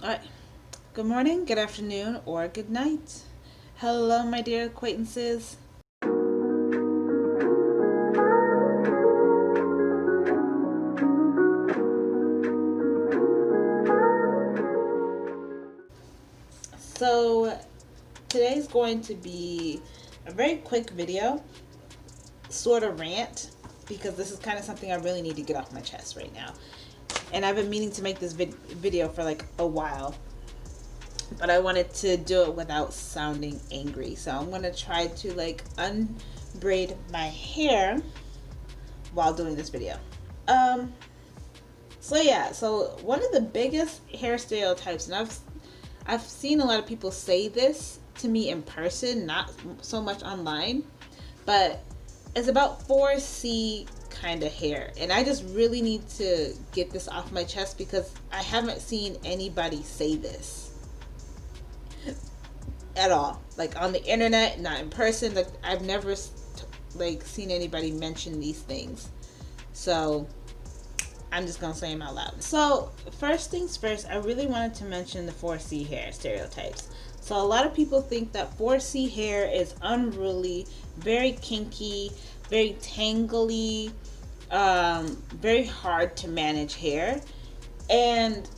All right. Good morning, good afternoon, or good night. Hello, my dear acquaintances. So, today's going to be a very quick video, sort of rant, because this is kind of something I really need to get off my chest right now. And I've been meaning to make this video for like a while, but I wanted to do it without sounding angry. So, I'm going to try to like unbraid my hair while doing this video. Um, so one of the biggest hair stereotypes, and I've seen a lot of people say this to me in person, not so much online, but it's about 4C kind of hair. And I just really need to get this off my chest because I haven't seen anybody say this at all. Like on the internet, not in person. Like I've never like seen anybody mention these things. So I'm just gonna say them out loud. So first things first, I really wanted to mention the 4C hair stereotypes. So a lot of people think that 4C hair is unruly, very kinky, very tangly, very hard to manage hair. And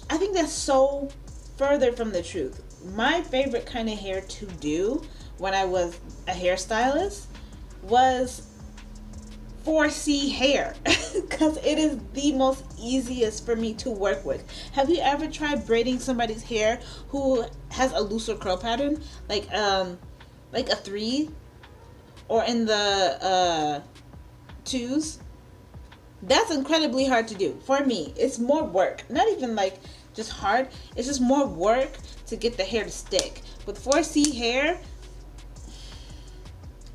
I think that's so further from the truth. My favorite kind of hair to do when I was a hairstylist was 4C hair because it is the most easiest for me to work with. Have you ever tried braiding somebody's hair who has a looser curl pattern, like a 3 or in the 2s? That's incredibly hard to do. For me, it's more work. Not even like just hard. It's just more work to get the hair to stick. With 4C hair,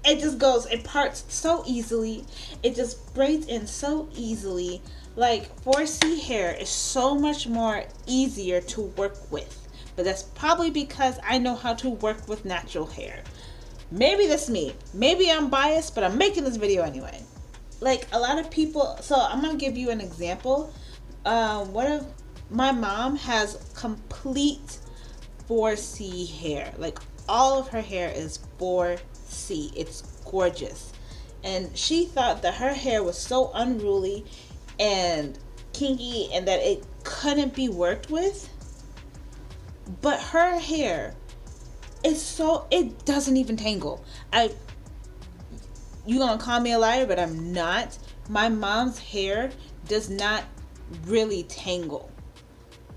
it just goes, it parts so easily, it just braids in so easily. Like 4C hair is so much more easier to work with, but that's probably because I know how to work with natural hair. Maybe that's me, maybe I'm biased, but I'm making this video anyway. Like a lot of people, so I'm gonna give you an example. One of my mom has complete 4C hair. Like all of her hair is 4C. It's gorgeous. And she thought that her hair was so unruly and kinky and that it couldn't be worked with. But her hair is so, it doesn't even tangle. You gonna call me a liar, but I'm not. My mom's hair does not really tangle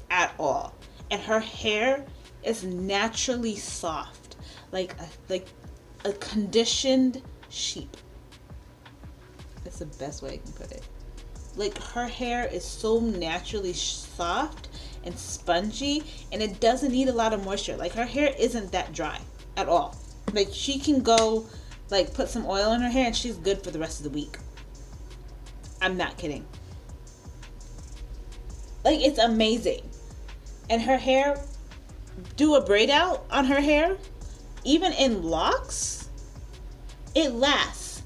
at all. And her hair is naturally soft, like a conditioned sheep. That's the best way I can put it. Like her hair is so naturally soft and spongy, and it doesn't need a lot of moisture. Like her hair isn't that dry at all. Like she can go like put some oil in her hair and she's good for the rest of the week. I'm not kidding. Like it's amazing. And her hair, do a braid out on her hair, even in locks, it lasts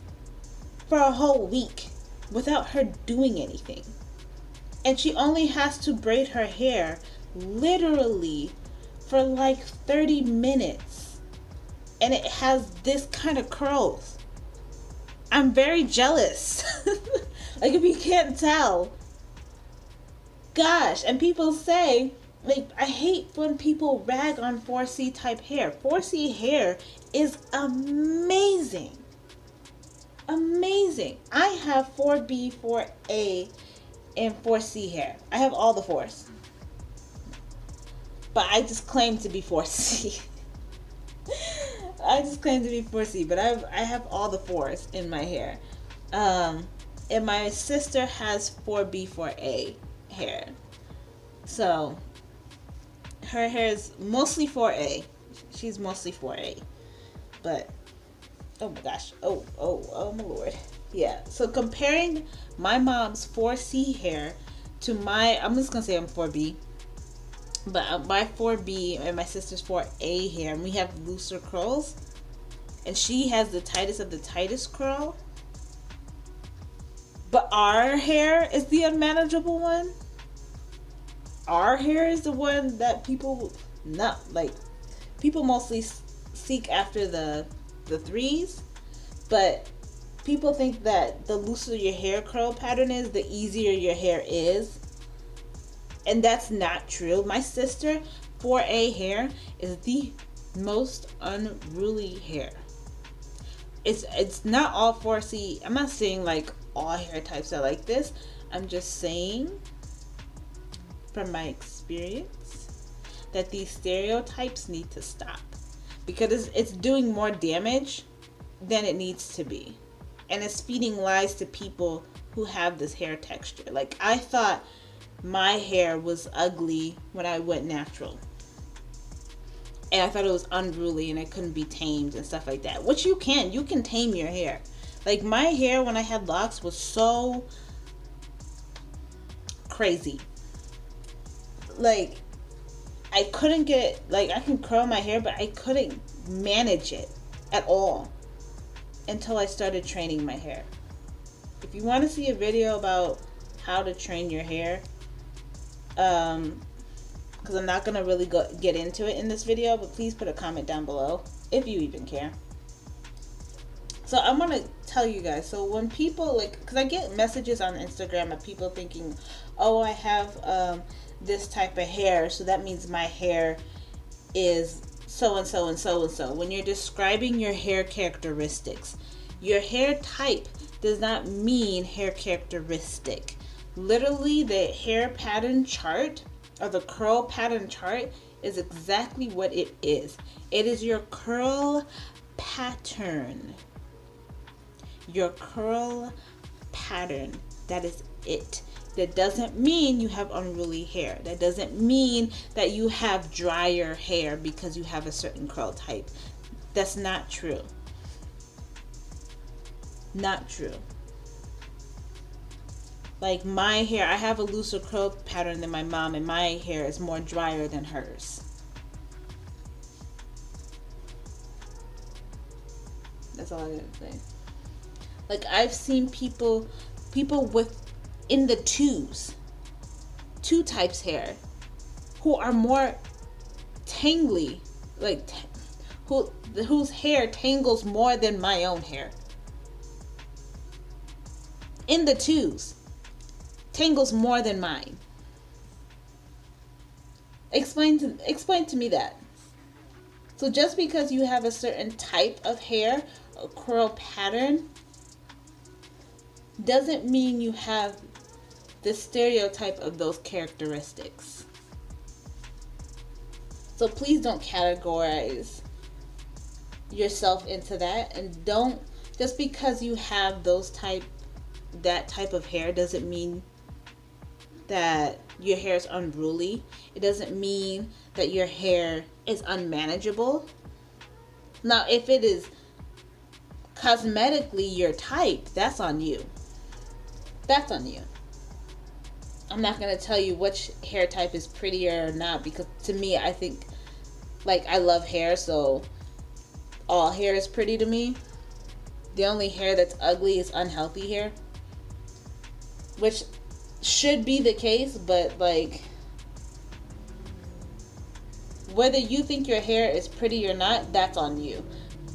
for a whole week without her doing anything. And she only has to braid her hair literally for like 30 minutes. And it has this kind of curls. I'm very jealous. Like if you can't tell. Gosh, and people say, like, I hate when people rag on 4C type hair. 4C hair is amazing. Amazing. I have 4B, 4A, and 4C hair. I have all the 4s. But I just claim to be 4C. I just claim to be 4C, but I have all the 4s in my hair. And my sister has 4B, 4A hair. So her hair is mostly 4A. She's mostly 4A. But oh my gosh. Oh my lord. Yeah. So comparing my mom's 4C hair to my, I'm just gonna say I'm 4B, but my 4B and my sister's 4A hair, and we have looser curls, and she has the tightest of the tightest curl, but our hair is the unmanageable one. our hair is the one that people not like. People mostly seek after the threes, but people think that the looser your hair curl pattern is, the easier your hair is. And that's not true. My sister, 4A hair, is the most unruly hair. It's not all 4C. I'm not saying like all hair types are like this. I'm just saying from my experience that these stereotypes need to stop, because it's doing more damage than it needs to be, and it's speeding lies to people who have this hair texture. Like, I thought my hair was ugly when I went natural, and I thought it was unruly and it couldn't be tamed and stuff like that, which you can tame your hair. Like, my hair when I had locks was so crazy. Like, I couldn't get, like, I can curl my hair, but I couldn't manage it at all until I started training my hair. If you want to see a video about how to train your hair, because I'm not going to really get into it in this video, but please put a comment down below if you even care. So I'm going to tell you guys, so when people, like, because I get messages on Instagram of people thinking, oh, I have this type of hair, so that means my hair is so and so and so and so. When you're describing your hair characteristics, your hair type does not mean hair characteristic. Literally, the hair pattern chart or the curl pattern chart is exactly what it is. It is your curl pattern. Your curl pattern. That is it. That doesn't mean you have unruly hair. That doesn't mean that you have drier hair because you have a certain curl type. That's not true. Not true. Like, my hair, I have a looser curl pattern than my mom, and my hair is more drier than hers. That's all I gotta say. Like, I've seen people with in the two types hair, who are more tangly, like whose hair tangles more than my own hair. In the twos, tangles more than mine. Explain to me that. So just because you have a certain type of hair, a curl pattern, doesn't mean you have the stereotype of those characteristics. So please don't categorize yourself into that, and don't, just because you have that type of hair doesn't mean that your hair is unruly. It doesn't mean that your hair is unmanageable. Now, if it is cosmetically your type, that's on you. That's on you. I'm not going to tell you which hair type is prettier or not, because to me, I think, like, I love hair, so all hair is pretty to me. The only hair that's ugly is unhealthy hair, which should be the case, but, like, whether you think your hair is pretty or not, that's on you.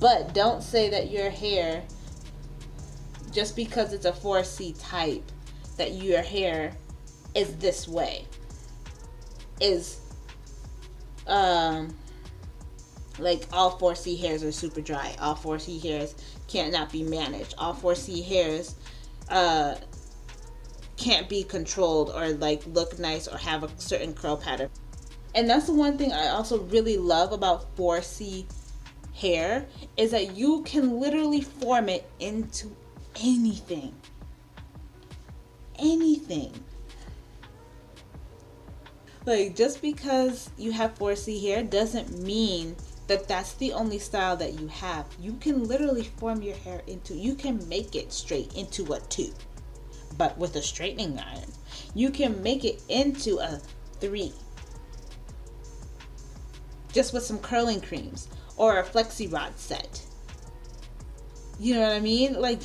But don't say that your hair, just because it's a 4C type, that your hair is this way, is like all 4C hairs are super dry, all 4C hairs cannot be managed, all 4C hairs can't be controlled or like look nice or have a certain curl pattern. And that's the one thing I also really love about 4C hair, is that you can literally form it into anything. Anything. Like, just because you have 4C hair doesn't mean that that's the only style that you have. You can literally form your hair into, you can make it straight into a 2, but with a straightening iron. You can make it into a 3, just with some curling creams or a flexi rod set. You know what I mean? Like,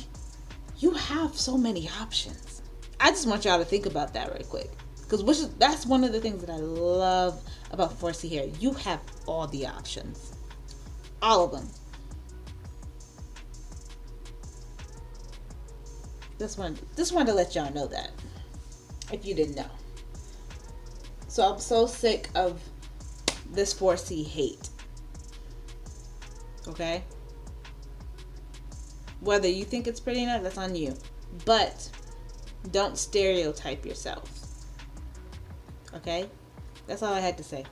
you have so many options. I just want y'all to think about that right quick. Because that's one of the things that I love about 4C hair. You have all the options, all of them. Just wanted to let y'all know that, if you didn't know. So I'm so sick of this 4C hate. Okay? Whether you think it's pretty enough, that's on you. But don't stereotype yourself. Okay? That's all I had to say.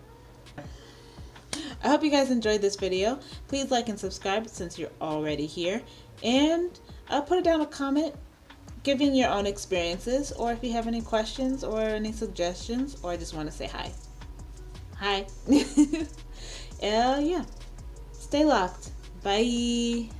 I hope you guys enjoyed this video. Please like and subscribe since you're already here. And put it down a comment giving your own experiences, or if you have any questions or any suggestions, or just want to say hi. Hi. Yeah. Stay locked. Bye.